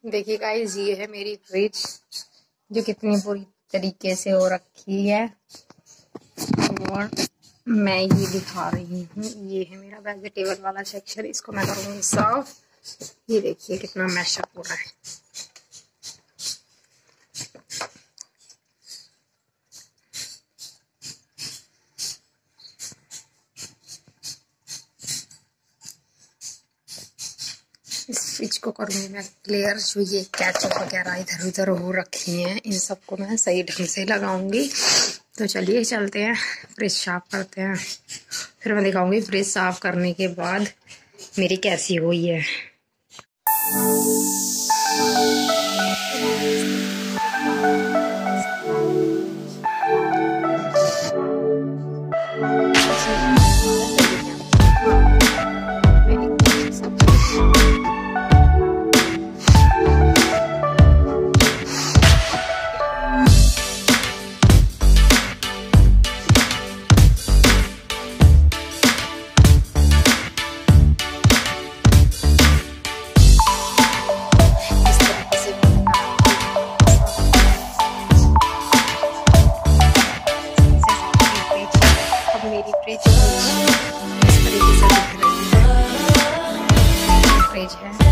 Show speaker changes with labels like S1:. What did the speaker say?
S1: देखिए गाइस, ये है मेरी फ्रिज जो कितनी पूरी तरीके से हो रखी है और मैं ये दिखा रही हूँ। ये है मेरा वेजिटेबल वाला सेक्शन, इसको मैं करूँगी साफ। ये देखिए कितना मैशअप हो रहा है। इस फ्रिज को करूँगी मैं क्लियर। जो ये केचप वगैरह इधर उधर हो रखी हैं, इन सबको मैं सही ढंग से लगाऊंगी। तो चलिए चलते हैं, फ्रिज साफ करते हैं, फिर मैं दिखाऊंगी फ्रिज साफ करने के बाद मेरी कैसी हुई है। मेरी फ्रिज इस तरीके से दिख रही है। फ्रिज है।